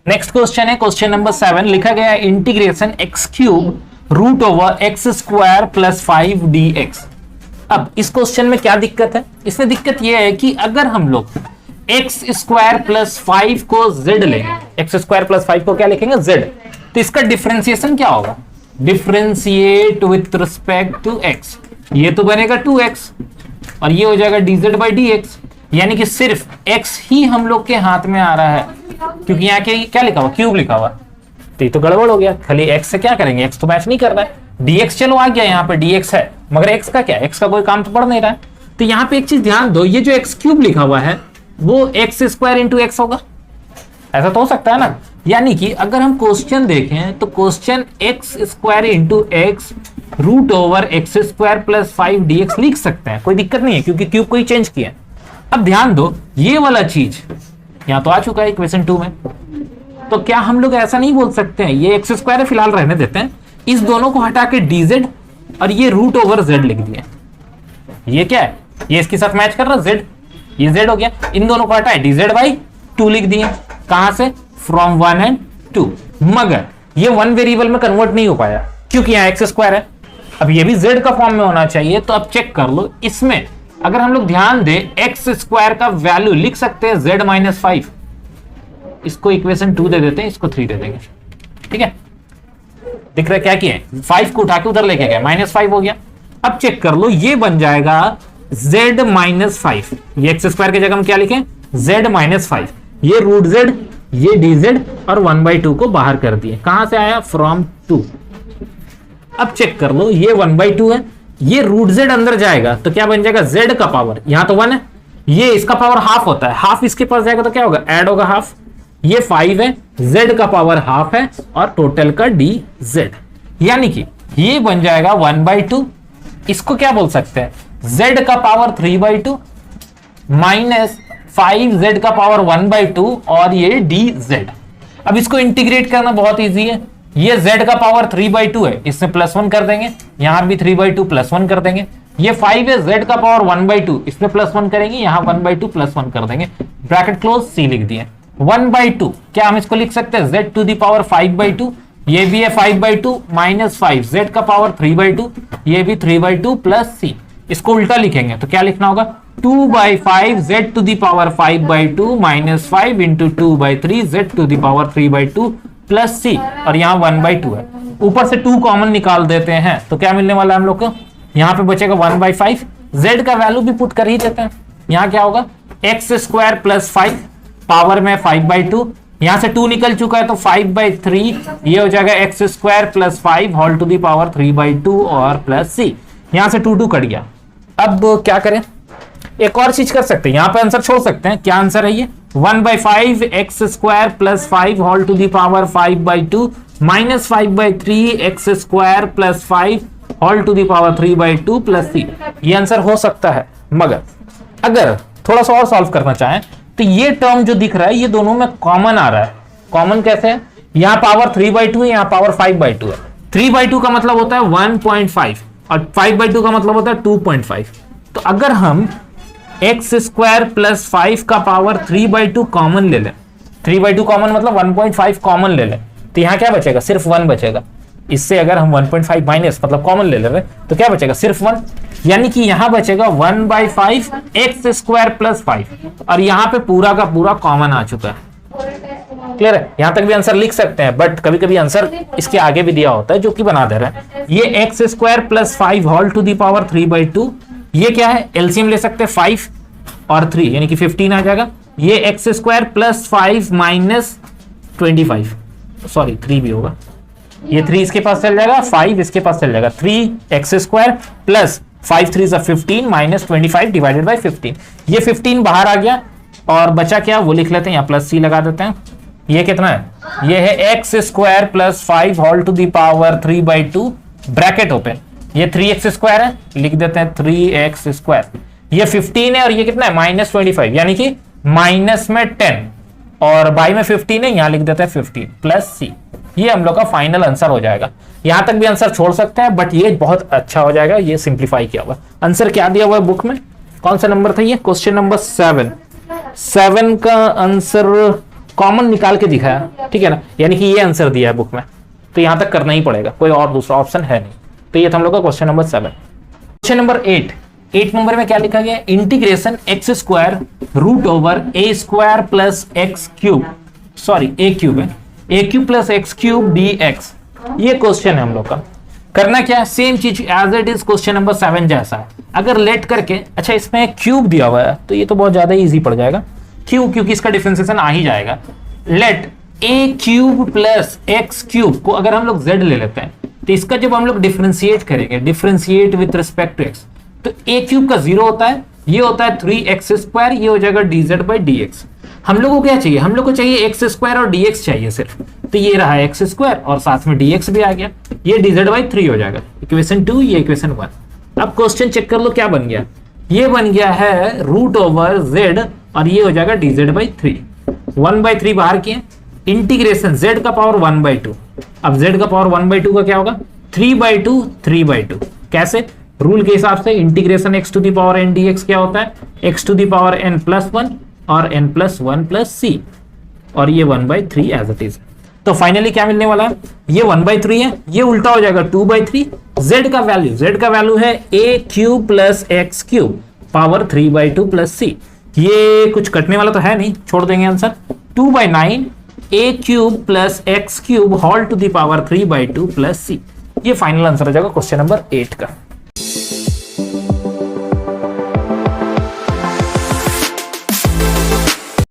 Next question है question number 7, लिखा गया है integration x cube root over X square plus 5 dx। अब इस क्वेश्चन में क्या दिक्कत है? इसमें दिक्कत यह है कि अगर हम लोग एक्स स्क्वायर प्लस 5 को z लेंगे, एक्स स्क्वायर प्लस 5 को क्या लिखेंगे? z, तो इसका डिफरेंशिएशन क्या होगा? Differentiate with respect to x, ये तो बनेगा 2x और ये हो जाएगा dz बाई dx, यानी कि सिर्फ x ही हम लोग के हाथ में आ रहा है, क्योंकि यहाँ के क्या लिखा हुआ? क्यूब लिखा हुआ, तो ये तो गड़बड़ हो गया। खाली x से क्या करेंगे? x तो मैच नहीं कर रहा है। dx चलो आ गया, यहाँ पे dx है, मगर x का क्या? x का कोई काम तो पड़ नहीं रहा है। तो यहाँ पे एक चीज ध्यान दो, ये जो एक्स क्यूब लिखा हुआ है वो एक्स स्क्वायर इंटू एक्स होगा, ऐसा तो हो सकता है ना। यानी कि अगर हम क्वेश्चन देखें तो question X square into X root over X square plus 5 dx लिख सकते हैं, कोई दिक्कत नहीं है, क्योंकि क्यूब को ही चेंज किया। अब ध्यान दो, ये वाला चीज यहाँ तो आ चुका है इक्वेशन 2 में, तो क्या हम लोग ऐसा नहीं बोल सकते हैं, ये एक्स स्क्वायर है फिलहाल रहने देते हैं, इस दोनों को हटा के dz और ये रूट ओवर z लिख दिया। ये क्या है? ये इसके साथ मैच कर रहा है z, ये z हो गया, इन दोनों को हटाए dz बाई 2 लिख दिए। कहां से? From 1 and 2। मगर ये वन वेरिएबल में कन्वर्ट नहीं हो पाया क्योंकि यहाँ एक्स स्क्वायर है, अब ये भी z का फॉर्म में होना चाहिए। तो अब चेक कर लो, इसमें अगर हम लोग ध्यान दें एक्स स्क्वायर का वैल्यू लिख सकते हैं z माइनस 5, इसको इक्वेशन 2 दे देते हैं, इसको 3 दे देंगे, ठीक है। दिख रहा है क्या किया? 5 को उठा के उधर लेके गए, -5 हो गया। अब चेक कर लो, ये बन जाएगा z माइनस 5, ये एक्स स्क्वायर की जगह हम क्या लिखें? z माइनस 5, ये रूट z, ये dz और 1/2 को बाहर कर दिए। कहां से आया? फ्रॉम 2। अब चेक कर लो, ये 1/2 है, ये रूट z अंदर जाएगा तो क्या बन जाएगा? z का पावर, यहां तो 1 है, ये इसका पावर हाफ होता है, हाफ इसके पास जाएगा तो क्या होगा? ऐड होगा हाफ, ये 5 है, z का पावर हाफ है और टोटल का dz, यानी कि ये बन जाएगा 1/2। इसको क्या बोल सकते हैं? z का पावर 3/2 माइनस 5z का पावर 1/2 और ये dz। अब इसको इंटीग्रेट करना बहुत इजी है, ये z का पावर 3/2 है, इसमें +1 कर देंगे, यहां भी 3/2 +1 कर देंगे। ये 5 है, z का पावर 1/2, इसमें +1 करेंगे, यहां 1/2 +1 कर देंगे, ब्रैकेट क्लोज, c लिख दिए। 1/2 क्या हम इसको लिख सकते हैं? z टू द पावर 5/2, ये भी है 5/2 माइनस 5 z का पावर 3/2, ये भी 3/2 प्लस c। इसको उल्टा लिखेंगे तो क्या लिखना होगा? 2/5 z to the power 5/2 minus 5 into 2/3 z to the power 3/2 plus c, और यहाँ 1/2 है, ऊपर से 2 कॉमन निकाल देते हैं तो क्या मिलने वाला है हम लोग को? यहाँ पे बचेगा 1/5, z का वैल्यू भी पुट कर ही देते हैं, यहाँ क्या होगा? एक्स स्क्वायर प्लस 5 पावर में 5/2, यहां से 2 निकल चुका है तो 5/3, ये हो जाएगा X square plus 5 whole to the power 3/2 और प्लस c, यहां से 2 कट गया। अब क्या करें? एक और चीज कर सकते हैं, यहां पे आंसर छोड़ सकते हैं। क्या आंसर है ये? 1/5 X square plus 5 whole to the power 5/2 minus 5/3 X square plus 5 whole to the power 3/2 plus c, ये आंसर हो सकता है। मगर अगर थोड़ा सा और सॉल्व करना चाहें तो ये टर्म जो दिख रहा है ये दोनों में कॉमन आ रहा है। कॉमन कैसे है? यहां पावर 3/2 है, यहां पावर 5/2 है। 3/2 का मतलब होता है 1.5 और 5/2 का मतलब होता है 2.5। तो अगर हम एक्स स्क्वायर प्लस 5 का पावर 3/2 कॉमन ले लें, 3/2 कॉमन मतलब 1.5 कॉमन ले लें, तो यहां क्या बचेगा? सिर्फ 1 बचेगा। इससे अगर हम 1.5 माइनस मतलब कॉमन ले रहे तो क्या बचेगा? सिर्फ 1, यानी कि यहां बचेगा 1/5 एक्स स्क्वायर प्लस 5, और यहां पे पूरा का पूरा कॉमन आ चुका है। क्लियर है? यहां तक भी आंसर लिख सकते हैं, बट कभी कभी आंसर इसके आगे भी दिया होता है जो कि बना दे रहे हैं। ये X square plus 5 whole to the power 3/2, ये क्या है? एलसीएम ले सकते हैं 5 और 3 यानी कि 15 आ जाएगा। ये X square plus 5 minus 25, sorry 3 भी होगा, ये 3 इसके पास चल जाएगा, 5 इसके पास चल जाएगा, 3 x square plus 5 3 15 minus 25 divided by 15, ये 15 बाहर आ गया और बचा क्या? वो लिख लेते हैं, यहाँ प्लस c लगा देते हैं। ये कितना है? ये है X square plus 5 whole to the power 3/2 bracket open, ये 3x स्क्वायर है, लिख देते हैं 3x स्क्वायर, ये 15 है और ये कितना है? -25, यानी कि माइनस में 10 और बाई में 15 है, यहां लिख देते हैं 15 प्लस c। ये हम लोग का फाइनल आंसर हो जाएगा। यहां तक भी आंसर छोड़ सकते हैं, बट ये बहुत अच्छा हो जाएगा, ये सिंप्लीफाई किया हुआ। आंसर क्या दिया हुआ है बुक में? कौन सा नंबर था ये? क्वेश्चन नंबर 7 का आंसर कॉमन निकाल के दिखाया, ठीक है ना, यानी कि ये आंसर दिया है बुक में, तो यहां तक करना ही पड़ेगा, कोई और दूसरा ऑप्शन है नहीं। तो ये था हम लोग का question number 7। Question number 8 number में क्या लिखा गया, integration x square root over a square plus x cube, sorry a cube है, a cube plus x cube d x. ये क्वेश्चन है हम लोग का। करना क्या है, सेम चीज as it is question number 7 जैसा है। अगर लेट करके, अच्छा इसमें क्यूब दिया हुआ है तो ये तो बहुत ज्यादा इजी पड़ जाएगा, क्यों, क्योंकि इसका डिफरेंशिएशन आ ही जाएगा। लेट ए क्यूब प्लस एक्स क्यूब को अगर हम लोग जेड ले लेते हैं, तो इसका जब हम लोग डिफरेंशिएट करेंगे, differentiate with respect to X, तो ए क्यूब का 0 होता है, ये होता है 3x², ये हो जाएगा dz/dx। हम लोग को क्या चाहिए, हम लोग को चाहिए x² और dx चाहिए सिर्फ, तो ये रहा x² और साथ में dx भी आ गया, ये dz/3 हो जाएगा। इक्वेशन 2, ये इक्वेशन 1। अब क्वेश्चन चेक कर लो क्या बन गया, ये बन गया है रूट ओवर z और ये हो जाएगा dz/3। 1/3 बाहर किए, इंटीग्रेशन z का पावर 1/2। अब z का पावर 1/2 का क्या होगा, 3/2 3/2। कैसे, रूल के हिसाब से integration x to the power n dx क्या होता है, x to the power n+1 और n+1+c, और ये 1/3 एज इट इज। तो फाइनली क्या मिलने वाला है, ये 1/3 है, ये उल्टा हो जाएगा 2/3। z का वैल्यू है a cube plus x cube power 3/2 + c। ये कुछ कटने वाला तो है नहीं, छोड़ देंगे answer. 2/9 a cube plus x cube whole to the power 3/2 + c। ये फाइनल आंसर हो जाएगा क्वेश्चन नंबर 8 का।